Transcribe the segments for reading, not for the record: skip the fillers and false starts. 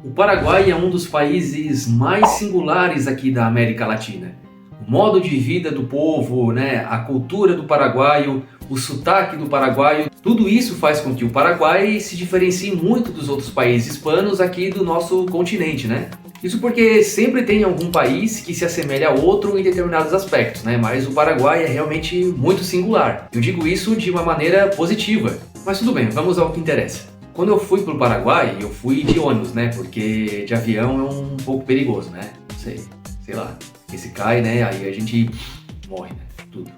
O Paraguai é um dos países mais singulares aqui da América Latina. O modo de vida do povo, né, a cultura do paraguaio, o sotaque do paraguaio, tudo isso faz com que o Paraguai se diferencie muito dos outros países hispanos aqui do nosso continente, né? Isso porque sempre tem algum país que se assemelha a outro em determinados aspectos, né? Mas o Paraguai é realmente muito singular. Eu digo isso de uma maneira positiva. Mas tudo bem, vamos ao que interessa. Quando eu fui para o Paraguai, eu fui de ônibus, né? Porque de avião é um pouco perigoso, né? Não sei lá. Porque se cai, né? Aí a gente morre, né? Tudo.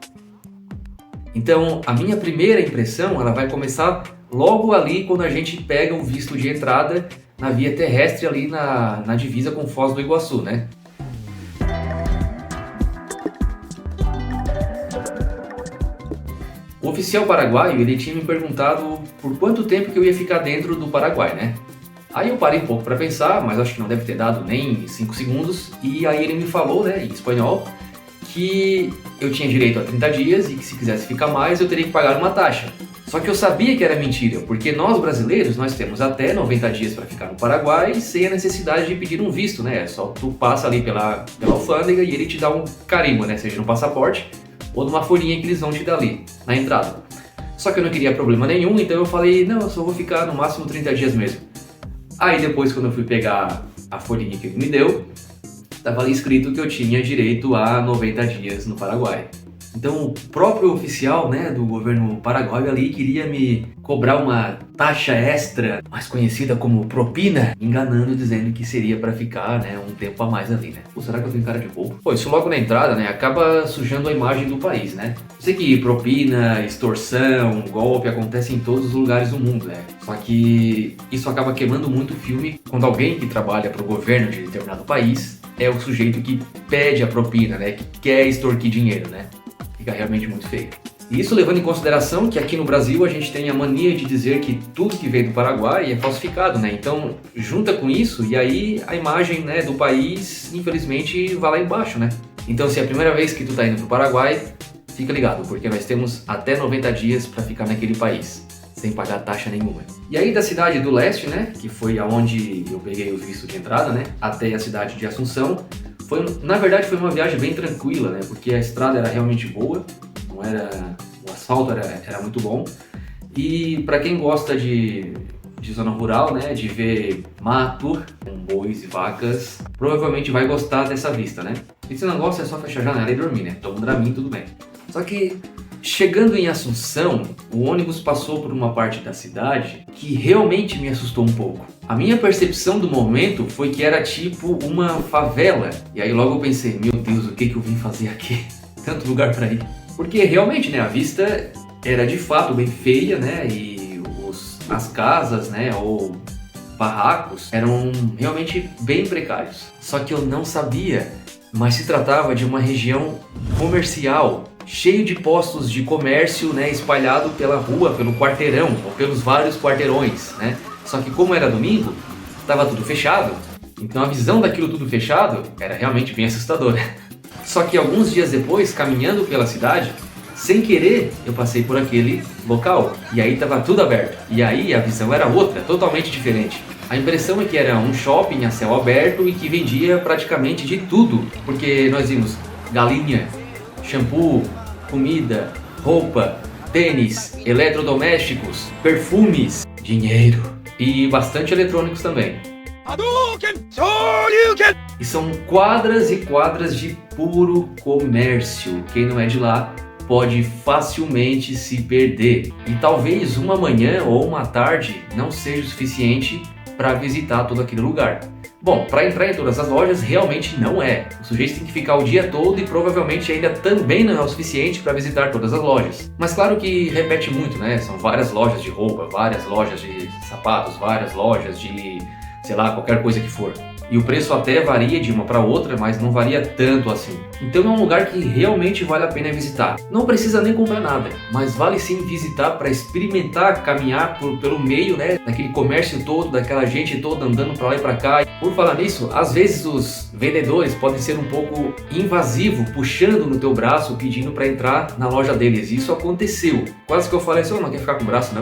Então, a minha primeira impressão, ela vai começar logo ali quando a gente pega o visto de entrada na via terrestre ali na divisa com Foz do Iguaçu, né? O oficial paraguaio, ele tinha me perguntado por quanto tempo que eu ia ficar dentro do Paraguai, né? Aí eu parei um pouco para pensar, mas acho que não deve ter dado nem 5 segundos, e aí ele me falou, né, em espanhol, que eu tinha direito a 30 dias e que se quisesse ficar mais eu teria que pagar uma taxa. Só que eu sabia que era mentira, porque nós brasileiros, nós temos até 90 dias para ficar no Paraguai sem a necessidade de pedir um visto, né? Só tu passa ali pela alfândega e ele te dá um carimbo, né? Seja no passaporte ou numa folhinha que eles vão te dar ali, na entrada. Só que eu não queria problema nenhum, então eu falei, não, eu só vou ficar no máximo 30 dias mesmo. Aí depois, quando eu fui pegar a folhinha que ele me deu, estava ali escrito que eu tinha direito a 90 dias no Paraguai. Então o próprio oficial, né, do governo paraguaio ali queria me cobrar uma taxa extra, mais conhecida como propina, enganando, dizendo que seria para ficar, né, um tempo a mais ali, né. Pô, será que eu tenho cara de bobo? Pô, isso logo na entrada, né, acaba sujando a imagem do país, né. Eu sei que propina, extorsão, golpe acontece em todos os lugares do mundo, né. Só que isso acaba queimando muito o filme quando alguém que trabalha para o governo de determinado país é o sujeito que pede a propina, né, que quer extorquir dinheiro, né. Fica realmente muito feio. E isso levando em consideração que aqui no Brasil a gente tem a mania de dizer que tudo que vem do Paraguai é falsificado, né? Então, junta com isso e aí a imagem, né, do país, infelizmente, vai lá embaixo, né? Então, se é a primeira vez que tu tá indo pro Paraguai, fica ligado, porque nós temos até 90 dias para ficar naquele país, sem pagar taxa nenhuma. E aí da cidade do leste, né, que foi aonde eu peguei o visto de entrada, né, até a cidade de Assunção, na verdade foi uma viagem bem tranquila, né? Porque a estrada era realmente boa, o asfalto era muito bom. E para quem gosta de zona rural, né? De ver mato com bois e vacas, provavelmente vai gostar dessa vista, né? E se não gosta é só fechar a janela e dormir, né? Toma um Dramin, tudo bem. Só que chegando em Assunção, o ônibus passou por uma parte da cidade que realmente me assustou um pouco. A minha percepção do momento foi que era tipo uma favela. E aí logo eu pensei, meu Deus, o que eu vim fazer aqui? Tanto lugar pra ir. Porque realmente, né, a vista era de fato bem feia, né, e as casas, né, ou barracos eram realmente bem precários. Só que eu não sabia, mas se tratava de uma região comercial, cheio de postos de comércio, né, espalhado pela rua, pelo quarteirão, ou pelos vários quarteirões, né. Só que como era domingo, estava tudo fechado, então a visão daquilo tudo fechado era realmente bem assustadora. Só que alguns dias depois, caminhando pela cidade, sem querer eu passei por aquele local, e aí estava tudo aberto, e aí a visão era outra, totalmente diferente. A impressão é que era um shopping a céu aberto e que vendia praticamente de tudo, porque nós vimos galinha, shampoo, comida, roupa, tênis, eletrodomésticos, perfumes, dinheiro e bastante eletrônicos também. E são quadras e quadras de puro comércio. Quem não é de lá pode facilmente se perder. E talvez uma manhã ou uma tarde não seja o suficiente para visitar todo aquele lugar. Bom, para entrar em todas as lojas realmente não é. O sujeito tem que ficar o dia todo e provavelmente ainda também não é o suficiente para visitar todas as lojas. Mas claro que repete muito, né? São várias lojas de roupa, várias lojas de sapatos, várias lojas de, sei lá, qualquer coisa que for. E o preço até varia de uma para outra, mas não varia tanto assim. Então é um lugar que realmente vale a pena visitar. Não precisa nem comprar nada, mas vale sim visitar para experimentar caminhar pelo meio, né, daquele comércio todo, daquela gente toda andando para lá e para cá. Por falar nisso, às vezes os vendedores podem ser um pouco invasivos, puxando no teu braço, pedindo para entrar na loja deles. Isso aconteceu. Quase que eu falei assim, não quer ficar com o braço não?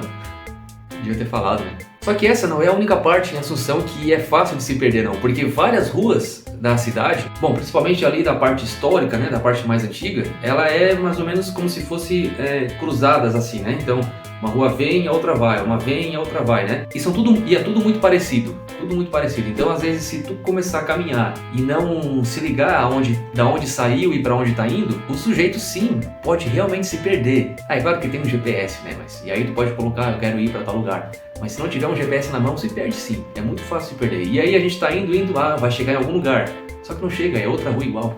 Devia ter falado, né? Só que essa não é a única parte em Assunção que é fácil de se perder não, porque várias ruas da cidade, bom, principalmente ali da parte histórica, né, da parte mais antiga, ela é mais ou menos como se fosse cruzadas assim, né? Então, uma rua vem, a outra vai, uma vem, a outra vai, né? E é tudo muito parecido, tudo muito parecido. Então, às vezes, se tu começar a caminhar e não se ligar da onde saiu e para onde tá indo, o sujeito sim pode realmente se perder. Ah, é claro que tem um GPS, né? E aí tu pode colocar, eu quero ir para tal lugar. Mas se não tiver um GPS na mão, se perde sim. É muito fácil se perder. E aí a gente tá indo, vai chegar em algum lugar. Só que não chega, é outra rua igual.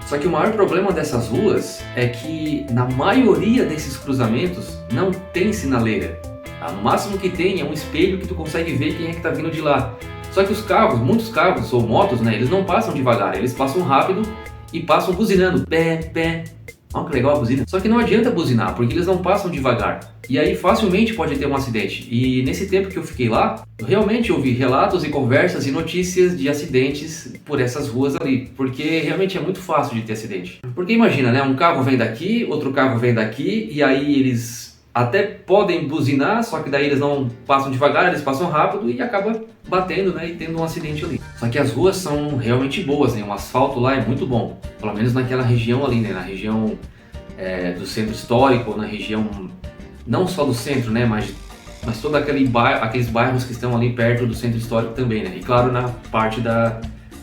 Só que o maior problema dessas ruas é que na maioria desses cruzamentos não tem sinaleira. Tá? No máximo que tem é um espelho que tu consegue ver quem é que tá vindo de lá. Só que os carros, muitos carros ou motos, né, eles não passam devagar, eles passam rápido e passam buzinando. Pé, pé. Olha que legal a buzina. Só que não adianta buzinar, porque eles não passam devagar. E aí facilmente pode ter um acidente. E nesse tempo que eu fiquei lá, eu realmente ouvi relatos e conversas e notícias de acidentes por essas ruas ali. Porque realmente é muito fácil de ter acidente. Porque imagina, né? Um carro vem daqui, outro carro vem daqui, e aí eles até podem buzinar, só que daí eles não passam devagar, eles passam rápido e acaba batendo, né? E tendo um acidente ali. Só que as ruas são realmente boas, né? O asfalto lá é muito bom. Pelo menos naquela região ali, né? Na região do centro histórico, na região não só do centro, né? Mas todo aqueles bairros que estão ali perto do centro histórico também, né? E claro, na parte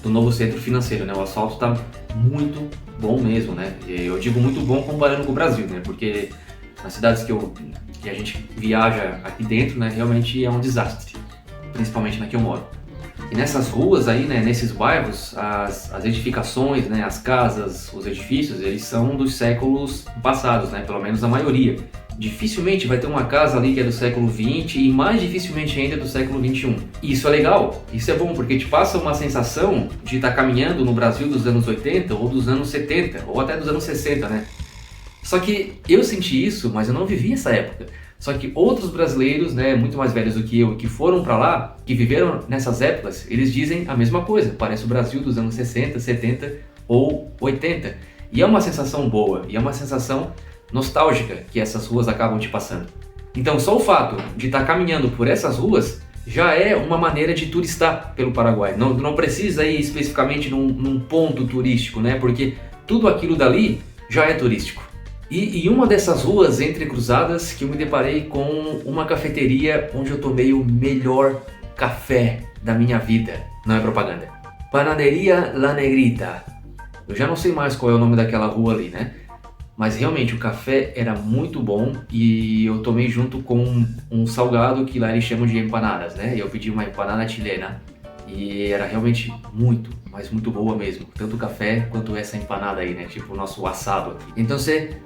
do novo centro financeiro, né? O asfalto está muito bom mesmo, né? Eu digo muito bom comparando com o Brasil, né? Porque nas cidades que a gente viaja aqui dentro, né? Realmente é um desastre, principalmente na que eu moro. E nessas ruas aí, né, nesses bairros, as edificações, né, as casas, os edifícios, eles são dos séculos passados, né, pelo menos a maioria. Dificilmente vai ter uma casa ali que é do século XX e mais dificilmente ainda do século XXI. E isso é legal, isso é bom, porque te passa uma sensação de estar caminhando no Brasil dos anos 80 ou dos anos 70 ou até dos anos 60, né? Só que eu senti isso, mas eu não vivi essa época. Só que outros brasileiros, né, muito mais velhos do que eu, que foram para lá, que viveram nessas épocas, eles dizem a mesma coisa. Parece o Brasil dos anos 60, 70 ou 80. E é uma sensação boa, e é uma sensação nostálgica que essas ruas acabam te passando. Então só o fato de estar caminhando por essas ruas já é uma maneira de turistar pelo Paraguai. Não precisa ir especificamente num ponto turístico, né? Porque tudo aquilo dali já é turístico. E uma dessas ruas entrecruzadas que eu me deparei com uma cafeteria onde eu tomei o melhor café da minha vida. Não é propaganda. Panaderia La Negrita. Eu já não sei mais qual é o nome daquela rua ali, né? Mas realmente o café era muito bom e eu tomei junto com um salgado que lá eles chamam de empanadas, né? Eu pedi uma empanada chilena e era realmente muito, mas muito boa mesmo. Tanto o café quanto essa empanada aí, né? Tipo o nosso assado aqui. Então,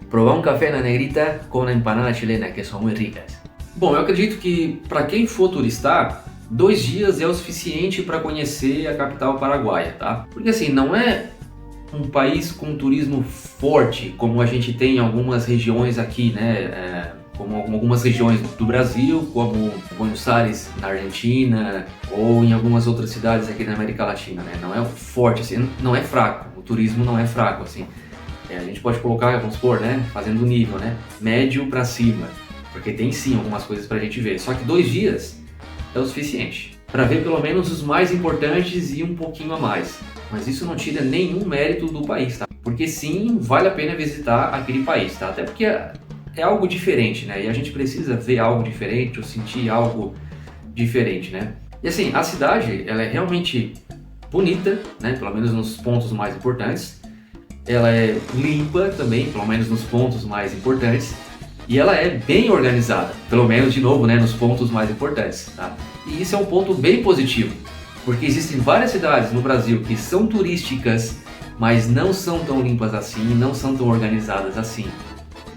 provar um café na Negrita com a empanada chilena, que são muito ricas. Bom, eu acredito que para quem for turistar, 2 dias é o suficiente para conhecer a capital paraguaia, tá? Porque assim, não é um país com turismo forte, como a gente tem em algumas regiões aqui, né? Como algumas regiões do Brasil, como Buenos Aires, na Argentina, ou em algumas outras cidades aqui na América Latina, né? Não é forte, assim, não é fraco, o turismo não é fraco, assim. A gente pode colocar, vamos supor, né? Fazendo o nível, né? Médio para cima, porque tem sim algumas coisas pra gente ver. Só que 2 dias é o suficiente para ver pelo menos os mais importantes e um pouquinho a mais. Mas isso não tira nenhum mérito do país, tá? Porque sim, vale a pena visitar aquele país, tá? Até porque é algo diferente, né? E a gente precisa ver algo diferente ou sentir algo diferente, né? E assim, a cidade, ela é realmente bonita, né? Pelo menos nos pontos mais importantes. Ela é limpa também, pelo menos nos pontos mais importantes. E ela é bem organizada, pelo menos, de novo, né? Nos pontos mais importantes, tá? E isso é um ponto bem positivo, porque existem várias cidades no Brasil que são turísticas, mas não são tão limpas assim, não são tão organizadas assim.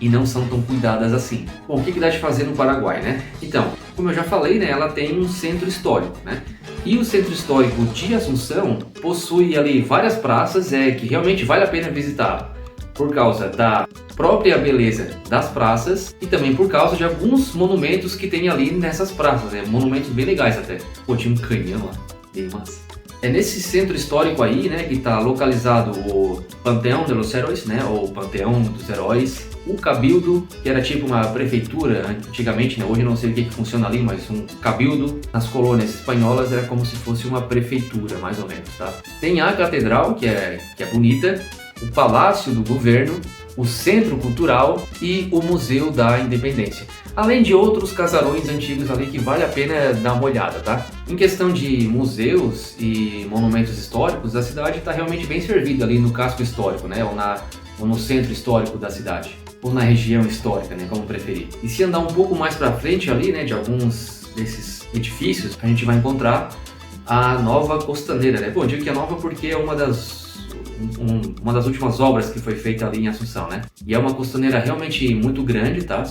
E não são tão cuidadas assim. Bom, o que dá de fazer no Paraguai, né? Então, como eu já falei, né, ela tem um centro histórico, né? E o centro histórico de Assunção possui ali várias praças que realmente vale a pena visitar, por causa da própria beleza das praças e também por causa de alguns monumentos que tem ali nessas praças, né? Monumentos bem legais até. Pô, tinha um canhão lá, bem massa. É nesse centro histórico aí, né, que está localizado o Panteão de los Heróis, né, ou Panteão dos Heróis. o Cabildo, que era tipo uma prefeitura antigamente, né? Hoje eu não sei o que funciona ali, mas um cabildo nas colônias espanholas era como se fosse uma prefeitura, mais ou menos, tá? Tem a catedral, que é bonita, o Palácio do Governo, o Centro Cultural e o Museu da Independência. Além de outros casarões antigos ali que vale a pena dar uma olhada, tá? Em questão de museus e monumentos históricos, a cidade está realmente bem servida ali no casco histórico, né? Ou no centro histórico da cidade, ou na região histórica, né? Como preferir. E se andar um pouco mais para frente ali, né? De alguns desses edifícios, a gente vai encontrar a Nova Costaneira, né? Bom, eu digo que é nova porque é uma das últimas obras que foi feita ali em Assunção, né? E é uma costaneira realmente muito grande, tá?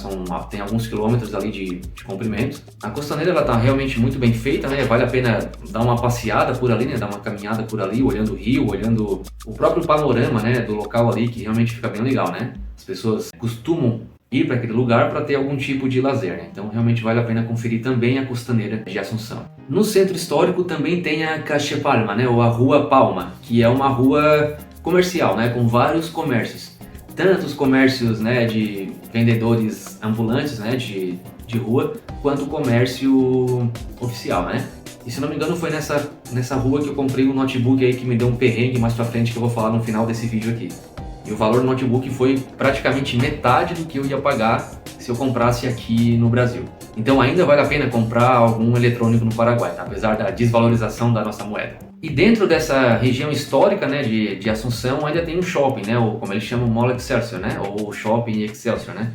Tem alguns quilômetros ali de comprimento. A costaneira, ela tá realmente muito bem feita, né? Vale a pena dar uma passeada por ali, né? Dar uma caminhada por ali, olhando o rio, olhando o próprio panorama, né? Do local ali, que realmente fica bem legal, né? As pessoas costumam ir para aquele lugar para ter algum tipo de lazer, né? Então realmente vale a pena conferir também a costaneira de Assunção. No centro histórico também tem a Calle Palma, né? Ou a Rua Palma, que é uma rua comercial, né? Com vários comércios. Tanto os comércios, né, de vendedores ambulantes, né, de rua, quanto o comércio oficial, né? E se não me engano foi nessa rua que eu comprei um notebook aí que me deu um perrengue mais pra frente que eu vou falar no final desse vídeo aqui. E o valor do notebook foi praticamente metade do que eu ia pagar se eu comprasse aqui no Brasil. Então ainda vale a pena comprar algum eletrônico no Paraguai, tá? Apesar da desvalorização da nossa moeda. E dentro dessa região histórica, né, de Assunção ainda tem um shopping, né? Ou como eles chamam, Mall Excelsior, né? Ou Shopping Excelsior, né?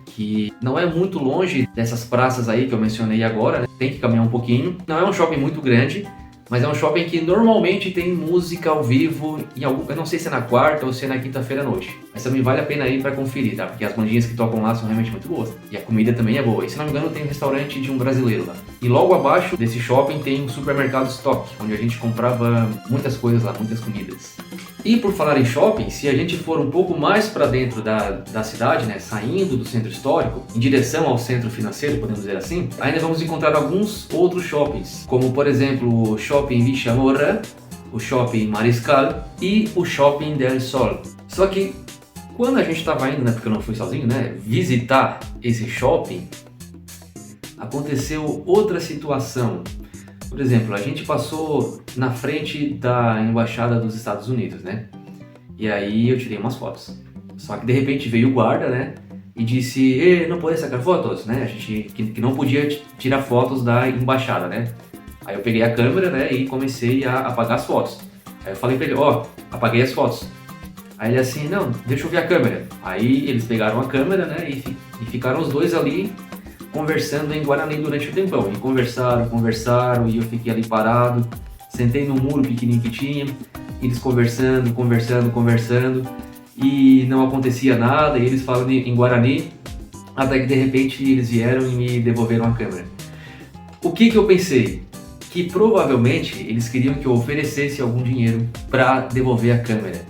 Que não é muito longe dessas praças aí que eu mencionei agora, né? Tem que caminhar um pouquinho. Não é um shopping muito grande, mas é um shopping que normalmente tem música ao vivo, eu não sei se é na quarta ou se é na quinta-feira à noite. Mas também vale a pena ir para conferir, tá? Porque as bandinhas que tocam lá são realmente muito boas. E a comida também é boa. E se não me engano tem um restaurante de um brasileiro lá. E logo abaixo desse shopping tem um supermercado Stock, onde a gente comprava muitas coisas lá, muitas comidas. E por falar em shopping, se a gente for um pouco mais para dentro da cidade, né, saindo do centro histórico, em direção ao centro financeiro, podemos dizer assim, ainda vamos encontrar alguns outros shoppings, como por exemplo o Shopping Vichamorra, o Shopping Mariscal e o Shopping del Sol. Só que quando a gente estava indo, né, porque eu não fui sozinho, né, visitar esse shopping, aconteceu outra situação. Por exemplo, a gente passou na frente da Embaixada dos Estados Unidos, né? E aí eu tirei umas fotos. Só que de repente veio o guarda, né? E disse, não pode sacar fotos, né? A gente que não podia tirar fotos da embaixada, né? Aí eu peguei a câmera, né? E comecei a apagar as fotos. Aí eu falei pra ele, apaguei as fotos. Aí ele assim, não, deixa eu ver a câmera. Aí eles pegaram a câmera, né? E ficaram os dois ali conversando em Guarani durante o tempão. E conversaram, e eu fiquei ali parado, sentei no muro pequenininho que tinha, eles conversando, e não acontecia nada, e eles falando em Guarani, até que de repente eles vieram e me devolveram a câmera. O que eu pensei? Que provavelmente eles queriam que eu oferecesse algum dinheiro para devolver a câmera.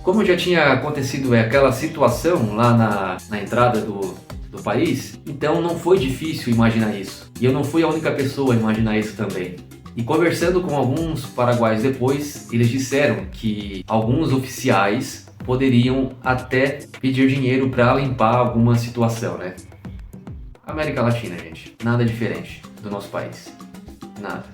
Como já tinha acontecido aquela situação lá na entrada do país, então não foi difícil imaginar isso. E eu não fui a única pessoa a imaginar isso também. E conversando com alguns paraguaios depois, eles disseram que alguns oficiais poderiam até pedir dinheiro para limpar alguma situação, né? América Latina, gente. Nada diferente do nosso país. Nada.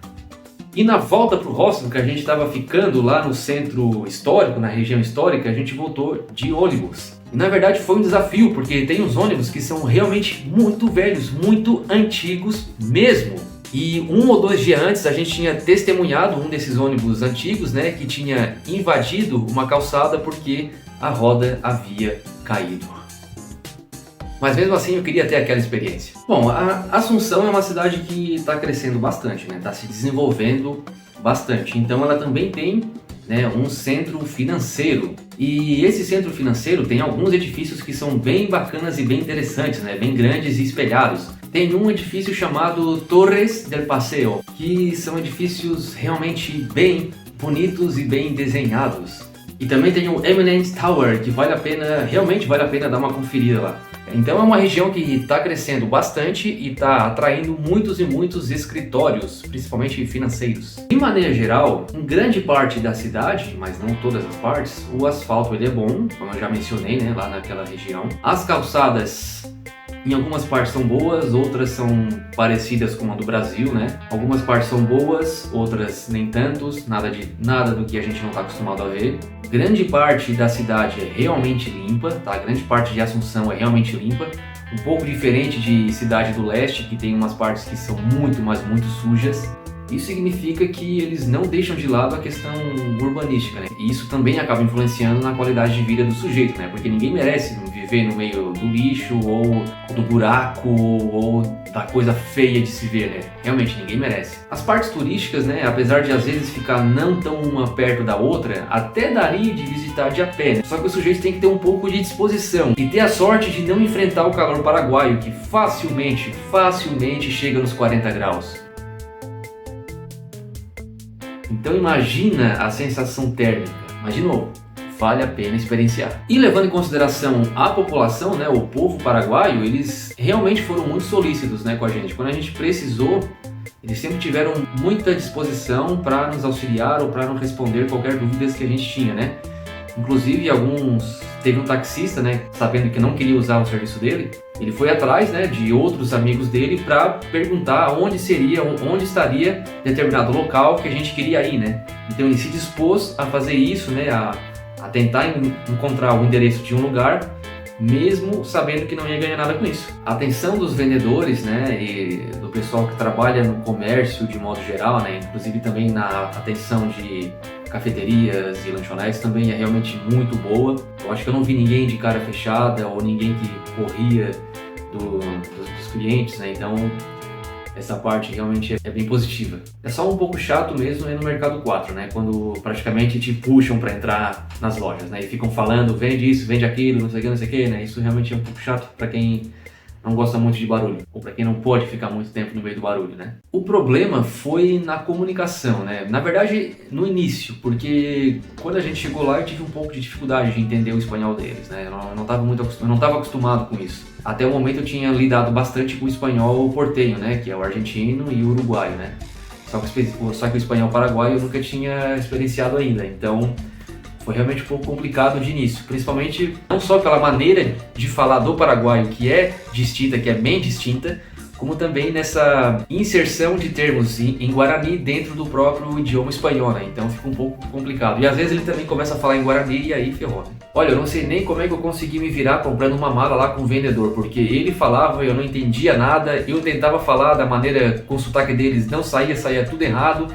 E na volta pro hostel, que a gente estava ficando lá no centro histórico, na região histórica, a gente voltou de ônibus. E na verdade foi um desafio, porque tem uns ônibus que são realmente muito velhos, muito antigos mesmo. E 1 ou 2 dias antes a gente tinha testemunhado um desses ônibus antigos, né, que tinha invadido uma calçada porque a roda havia caído. Mas mesmo assim eu queria ter aquela experiência. Bom, a Assunção é uma cidade que está crescendo bastante, né, está se desenvolvendo bastante. Então ela também tem, né, um centro financeiro. E esse centro financeiro tem alguns edifícios que são bem bacanas e bem interessantes, né, bem grandes e espelhados. Tem um edifício chamado Torres del Paseo, que são edifícios realmente bem bonitos e bem desenhados. E também tem o Eminence Tower, que realmente vale a pena dar uma conferida lá. Então é uma região que está crescendo bastante e está atraindo muitos e muitos escritórios, principalmente financeiros. De maneira geral, em grande parte da cidade, mas não todas as partes, o asfalto ele é bom, como eu já mencionei, né, lá naquela região. As calçadas em algumas partes são boas, outras são parecidas com a do Brasil, né? Algumas partes são boas, outras nem tantos, nada do que a gente não está acostumado a ver. Grande parte da cidade é realmente limpa, tá? Grande parte de Assunção é realmente limpa. Um pouco diferente de Cidade do Leste, que tem umas partes que são muito, mas muito sujas. Isso significa que eles não deixam de lado a questão urbanística, né? E isso também acaba influenciando na qualidade de vida do sujeito, né? Porque ninguém merece viver no meio do lixo, ou do buraco, ou da coisa feia de se ver, né? Realmente, ninguém merece. As partes turísticas, né? Apesar de às vezes ficar não tão uma perto da outra, até daria de visitar de a pé, né? Só que o sujeito tem que ter um pouco de disposição e ter a sorte de não enfrentar o calor paraguaio, que facilmente chega nos 40 graus. Então imagina a sensação térmica, mas de novo, vale a pena experienciar. E levando em consideração a população, né, o povo paraguaio, eles realmente foram muito solícitos, né, com a gente. Quando a gente precisou, eles sempre tiveram muita disposição para nos auxiliar ou para nos responder qualquer dúvida que a gente tinha, né. Inclusive teve um taxista, né, sabendo que não queria usar o serviço dele, ele foi atrás, né, de outros amigos dele para perguntar onde estaria determinado local que a gente queria ir, né. Então ele se dispôs a fazer isso, né, a tentar encontrar o endereço de um lugar, mesmo sabendo que não ia ganhar nada com isso. A atenção dos vendedores, né, e do pessoal que trabalha no comércio de modo geral, né, inclusive também na atenção de cafeterias e lanchonetes também é realmente muito boa. Eu acho que eu não vi ninguém de cara fechada ou ninguém que corria dos clientes, né? Então essa parte realmente é bem positiva. É só um pouco chato mesmo no Mercado 4, né? Quando praticamente te puxam para entrar nas lojas, né? E ficam falando, vende isso, vende aquilo, não sei o que, né? Isso realmente é um pouco chato para quem não gosta muito de barulho, ou para quem não pode ficar muito tempo no meio do barulho, né? O problema foi na comunicação, né? Na verdade, no início, porque quando a gente chegou lá eu tive um pouco de dificuldade de entender o espanhol deles, né? Eu não estava acostumado com isso. Até o momento eu tinha lidado bastante com o espanhol porteño, né? Que é o argentino e o uruguaio, né? Só que o espanhol paraguaio eu nunca tinha experienciado ainda, então foi realmente um pouco complicado de início, principalmente não só pela maneira de falar do paraguaio, que é distinta, que é bem distinta, como também nessa inserção de termos em Guarani dentro do próprio idioma espanhol, né? Então fica um pouco complicado. E às vezes ele também começa a falar em Guarani e aí ferrou, né? Olha, eu não sei nem como é que eu consegui me virar comprando uma mala lá com o vendedor, porque ele falava e eu não entendia nada, eu tentava falar da maneira com o sotaque deles, não saía tudo errado,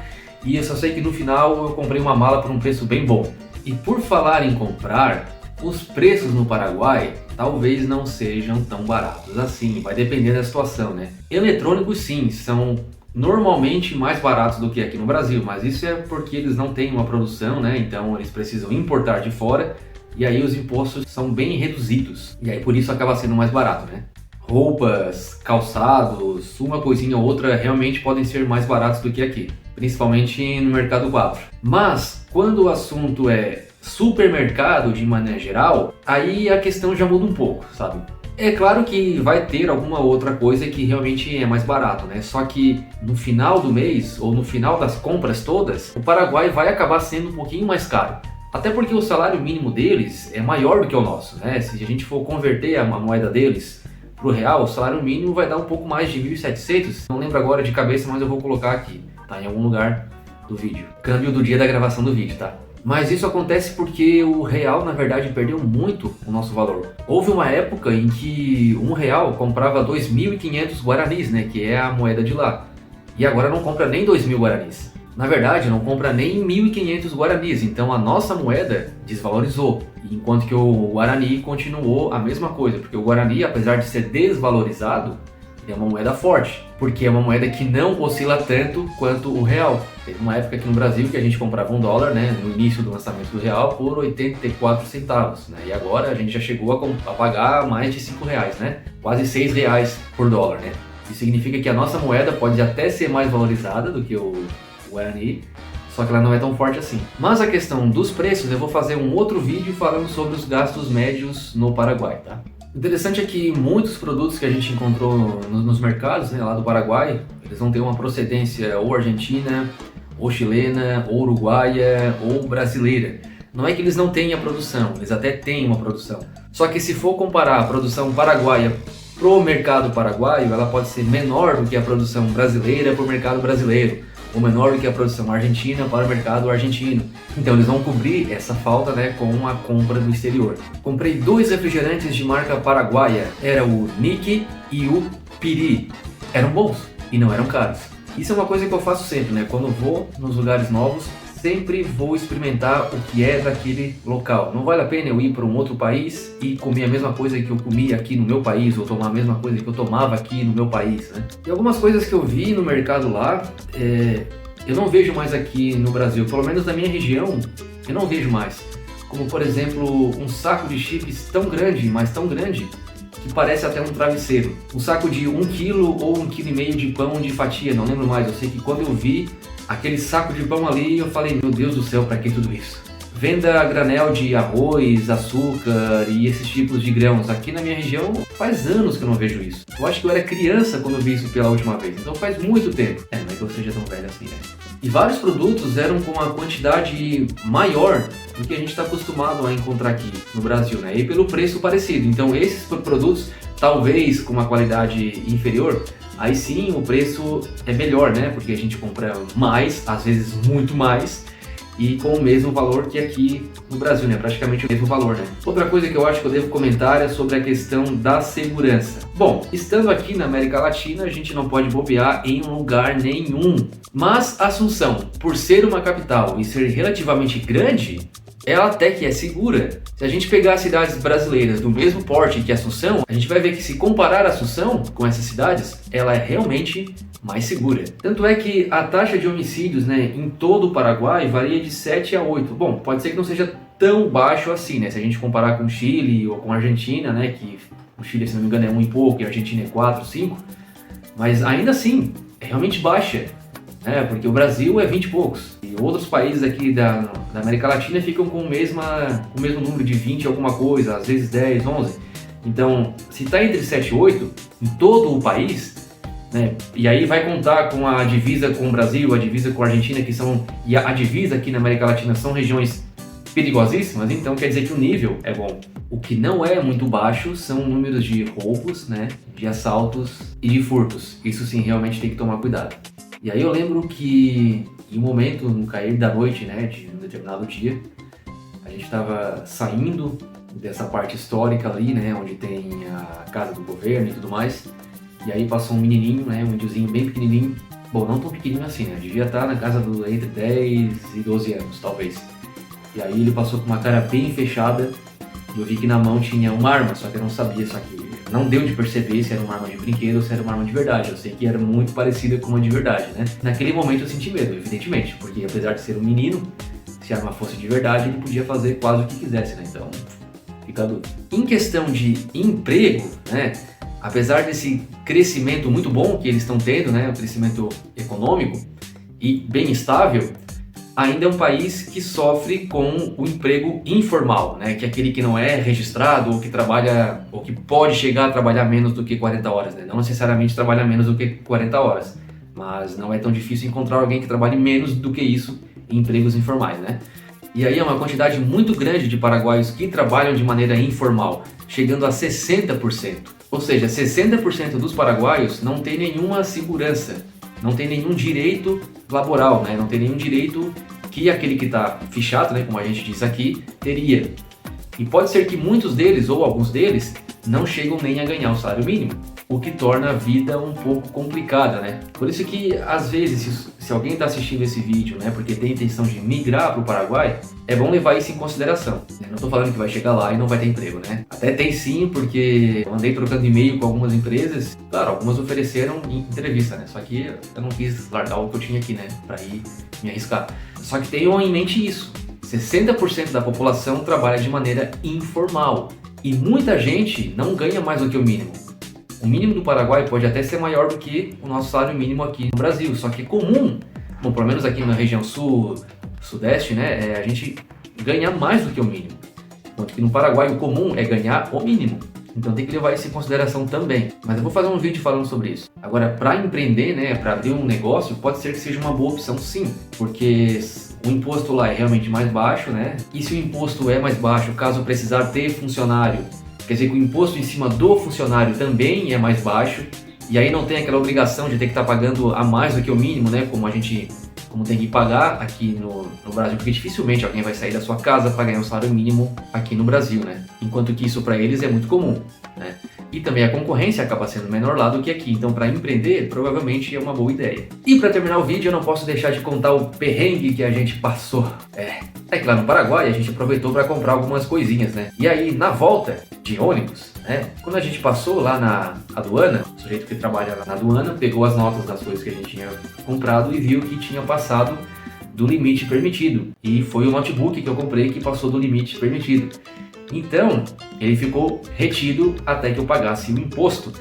e eu só sei que no final eu comprei uma mala por um preço bem bom. E por falar em comprar, os preços no Paraguai talvez não sejam tão baratos assim, vai depender da situação, né? Eletrônicos sim, são normalmente mais baratos do que aqui no Brasil, mas isso é porque eles não têm uma produção, né? Então eles precisam importar de fora e aí os impostos são bem reduzidos e aí por isso acaba sendo mais barato, né? Roupas, calçados, uma coisinha ou outra realmente podem ser mais baratos do que aqui, principalmente no Mercado 4. Mas quando o assunto é supermercado de maneira geral, aí a questão já muda um pouco, sabe? É claro que vai ter alguma outra coisa que realmente é mais barato, né? Só que no final do mês ou no final das compras todas, o Paraguai vai acabar sendo um pouquinho mais caro. Até porque o salário mínimo deles é maior do que o nosso, né? Se a gente for converter a moeda deles para o real, o salário mínimo vai dar um pouco mais de 1.700. Não lembro agora de cabeça, mas eu vou colocar aqui, tá? Em algum lugar do vídeo. Câmbio do dia da gravação do vídeo, tá? Mas isso acontece porque o real, na verdade, perdeu muito o nosso valor. Houve uma época em que um real comprava 2.500 guaranis, né? Que é a moeda de lá. E agora não compra nem 2.000 guaranis. Na verdade, não compra nem 1.500 guaranis, então a nossa moeda desvalorizou, enquanto que o guarani continuou a mesma coisa, porque o guarani, apesar de ser desvalorizado, é uma moeda forte, porque é uma moeda que não oscila tanto quanto o real. Teve uma época aqui no Brasil que a gente comprava $1, né, no início do lançamento do real, por 84 centavos, né, e agora a gente já chegou a pagar mais de R$5, né, quase R$6 por dólar, né. Isso significa que a nossa moeda pode até ser mais valorizada do que o Guarani, só que ela não é tão forte assim. Mas a questão dos preços, eu vou fazer um outro vídeo falando sobre os gastos médios no Paraguai, tá? Interessante é que muitos produtos que a gente encontrou nos mercados, né, lá do Paraguai, eles vão ter uma procedência ou argentina, ou chilena, ou uruguaia, ou brasileira. Não é que eles não tenham a produção, eles até têm uma produção. Só que se for comparar a produção paraguaia pro mercado paraguaio, ela pode ser menor do que a produção brasileira para o mercado brasileiro, ou menor do que a produção argentina para o mercado argentino. Então eles vão cobrir essa falta, né, com a compra do exterior. Comprei 2 refrigerantes de marca paraguaia, era o Nick e o Piri. Eram bons e não eram caros. Isso é uma coisa que eu faço sempre, né? Quando eu vou nos lugares novos, sempre vou experimentar o que é daquele local. Não vale a pena eu ir para um outro país e comer a mesma coisa que eu comia aqui no meu país, ou tomar a mesma coisa que eu tomava aqui no meu país, né? E algumas coisas que eu vi no mercado lá, eu não vejo mais aqui no Brasil, pelo menos na minha região, eu não vejo mais. Como, por exemplo, um saco de chips tão grande, mas tão grande, que parece até um travesseiro. Um saco de 1 kg ou 1,5 kg de pão de fatia, não lembro mais. Eu sei que quando eu vi aquele saco de pão ali, eu falei, meu Deus do céu, para que tudo isso? Venda a granel de arroz, açúcar e esses tipos de grãos. Aqui na minha região faz anos que eu não vejo isso. Eu acho que eu era criança quando eu vi isso pela última vez, então faz muito tempo. Não é que eu seja tão velho assim, né? E vários produtos eram com uma quantidade maior do que a gente está acostumado a encontrar aqui no Brasil, né? E pelo preço parecido. Então esses produtos, talvez com uma qualidade inferior, aí sim o preço é melhor, né? Porque a gente compra mais, às vezes muito mais, e com o mesmo valor que aqui no Brasil, né? Praticamente o mesmo valor, né? Outra coisa que eu acho que eu devo comentar é sobre a questão da segurança. Bom, estando aqui na América Latina, a gente não pode bobear em lugar nenhum. Mas Assunção, por ser uma capital e ser relativamente grande, ela até que é segura. Se a gente pegar cidades brasileiras do mesmo porte que Assunção, a gente vai ver que se comparar Assunção com essas cidades, ela é realmente mais segura. Tanto é que a taxa de homicídios, né, em todo o Paraguai varia de 7 a 8. Bom, pode ser que não seja tão baixo assim, né? Se a gente comparar com o Chile ou com a Argentina, né, que o Chile, se não me engano, é 1 e pouco e a Argentina é 4, 5. Mas ainda assim, é realmente baixa, né? Porque o Brasil é 20 e poucos. E outros países aqui da América Latina ficam com o mesmo número de 20 alguma coisa, às vezes 10, 11. Então, se está entre 7 e 8, em todo o país, né? E aí vai contar com a divisa com o Brasil, a divisa com a Argentina, e a divisa aqui na América Latina são regiões perigosíssimas, então quer dizer que o nível é bom. O que não é muito baixo são números de roubos, né, de assaltos e de furtos. Isso sim, realmente tem que tomar cuidado. E aí eu lembro que em um momento, no cair da noite, né, de um determinado dia, a gente estava saindo dessa parte histórica ali, né, onde tem a casa do governo e tudo mais. E aí passou um menininho, né, um índiozinho bem pequenininho. Bom, não tão pequenininho assim, né, devia estar na casa entre 10 e 12 anos, talvez. E aí ele passou com uma cara bem fechada e eu vi que na mão tinha uma arma, só que eu não sabia, só que não deu de perceber se era uma arma de brinquedo ou se era uma arma de verdade. Eu sei que era muito parecida com uma de verdade, né? Naquele momento eu senti medo, evidentemente, porque apesar de ser um menino, se a arma fosse de verdade, ele podia fazer quase o que quisesse, né? Então, fica a dúvida. Em questão de emprego, né? Apesar desse crescimento muito bom que eles estão tendo, né? Um crescimento econômico e bem estável, ainda é um país que sofre com o emprego informal, né? Que é aquele que não é registrado ou que trabalha ou que pode chegar a trabalhar menos do que 40 horas, né? Não necessariamente trabalhar menos do que 40 horas, mas não é tão difícil encontrar alguém que trabalhe menos do que isso em empregos informais, né? E aí é uma quantidade muito grande de paraguaios que trabalham de maneira informal, chegando a 60%. Ou seja, 60% dos paraguaios não tem nenhuma segurança, não tem nenhum direito laboral, né? Não tem nenhum direito que aquele que está fichado, né, como a gente diz aqui, teria. E pode ser que muitos deles, ou alguns deles, não chegam nem a ganhar o salário mínimo, o que torna a vida um pouco complicada, né? Por isso que, às vezes, se alguém está assistindo esse vídeo, né, porque tem intenção de migrar para o Paraguai, é bom levar isso em consideração. Eu não estou falando que vai chegar lá e não vai ter emprego, né? Até tem sim, porque eu andei trocando e-mail com algumas empresas, claro, algumas ofereceram entrevista, né? Só que eu não quis largar o que eu tinha aqui, né, para ir me arriscar. Só que tenham em mente isso, 60% da população trabalha de maneira informal e muita gente não ganha mais do que o mínimo. O mínimo do Paraguai pode até ser maior do que o nosso salário mínimo aqui no Brasil, só que é comum, bom, pelo menos aqui na região sul, sudeste, né, a gente ganhar mais do que o mínimo. Enquanto que no Paraguai o comum é ganhar o mínimo. Então tem que levar isso em consideração também. Mas eu vou fazer um vídeo falando sobre isso. Agora, para empreender, né, para abrir um negócio, pode ser que seja uma boa opção sim, porque o imposto lá é realmente mais baixo, né? E se o imposto é mais baixo, caso precisar ter funcionário, quer dizer que o imposto em cima do funcionário também é mais baixo, e aí não tem aquela obrigação de ter que estar pagando a mais do que o mínimo, né? Como tem que pagar aqui no Brasil, porque dificilmente alguém vai sair da sua casa para ganhar um salário mínimo aqui no Brasil, né? Enquanto que isso para eles é muito comum, né? E também a concorrência acaba sendo menor lá do que aqui, então para empreender provavelmente é uma boa ideia. E para terminar o vídeo eu não posso deixar de contar o perrengue que a gente passou. É que lá no Paraguai a gente aproveitou para comprar algumas coisinhas, né? E aí na volta de ônibus, né? Quando a gente passou lá na aduana, o sujeito que trabalha lá na aduana pegou as notas das coisas que a gente tinha comprado e viu que tinha passado do limite permitido. E foi o notebook que eu comprei que passou do limite permitido. Então, ele ficou retido até que eu pagasse o imposto.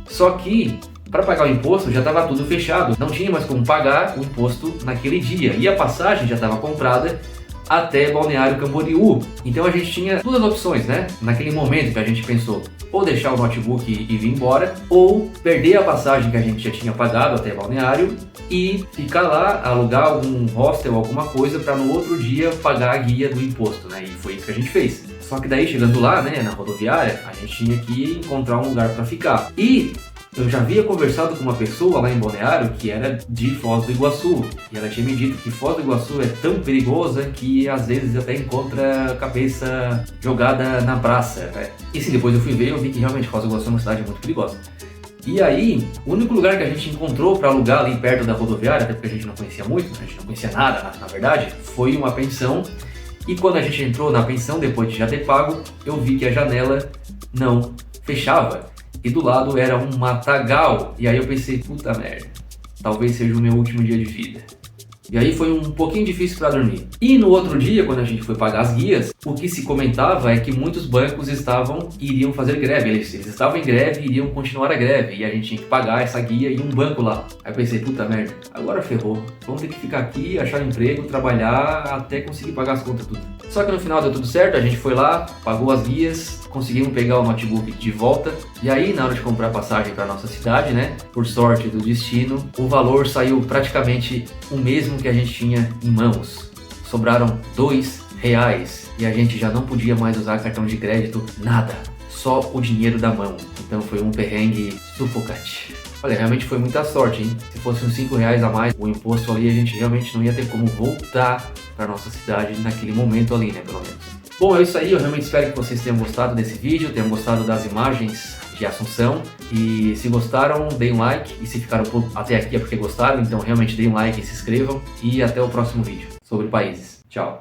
Só que, para pagar o imposto, já estava tudo fechado. Não tinha mais como pagar o imposto naquele dia. E a passagem já estava comprada até Balneário Camboriú. Então a gente tinha duas opções, né? Naquele momento que a gente pensou, ou deixar o notebook e vir embora, ou perder a passagem que a gente já tinha pagado até Balneário e ficar lá, alugar algum hostel, alguma coisa, para no outro dia pagar a guia do imposto, né? E foi isso que a gente fez. Só que daí, chegando lá, né, na rodoviária, a gente tinha que encontrar um lugar para ficar. E eu já havia conversado com uma pessoa lá em Balneário que era de Foz do Iguaçu. E ela tinha me dito que Foz do Iguaçu é tão perigosa que às vezes até encontra a cabeça jogada na praça, né? E sim, depois eu fui ver, eu vi que realmente Foz do Iguaçu é uma cidade muito perigosa. E aí, o único lugar que a gente encontrou para alugar ali perto da rodoviária, até porque a gente não conhecia muito, a gente não conhecia nada na verdade, foi uma pensão. E quando a gente entrou na pensão, depois de já ter pago, eu vi que a janela não fechava. E do lado era um matagal. E aí eu pensei, puta merda, talvez seja o meu último dia de vida. E aí foi um pouquinho difícil para dormir. E no outro dia, quando a gente foi pagar as guias, o que se comentava é que muitos bancos iriam fazer greve. Eles estavam em greve e iriam continuar a greve. E a gente tinha que pagar essa guia e um banco lá. Aí eu pensei, puta merda, agora ferrou. Vamos ter que ficar aqui, achar emprego, trabalhar até conseguir pagar as contas tudo. Só que no final deu tudo certo, a gente foi lá, pagou as guias, conseguimos pegar o notebook de volta. E aí, na hora de comprar passagem para nossa cidade, né, por sorte do destino, o valor saiu praticamente o mesmo que a gente tinha em mãos. Sobraram R$2 e a gente já não podia mais usar cartão de crédito, nada, só o dinheiro da mão. Então foi um perrengue sufocante. Olha, realmente foi muita sorte, hein? Se fosse uns R$5 a mais, o imposto ali, a gente realmente não ia ter como voltar para nossa cidade naquele momento ali, né, pelo menos. Bom, é isso aí, eu realmente espero que vocês tenham gostado desse vídeo, tenham gostado das imagens de Assunção. E se gostaram, deem um like, e se ficaram até aqui é porque gostaram, então realmente deem um like e se inscrevam. E até o próximo vídeo sobre países. Tchau!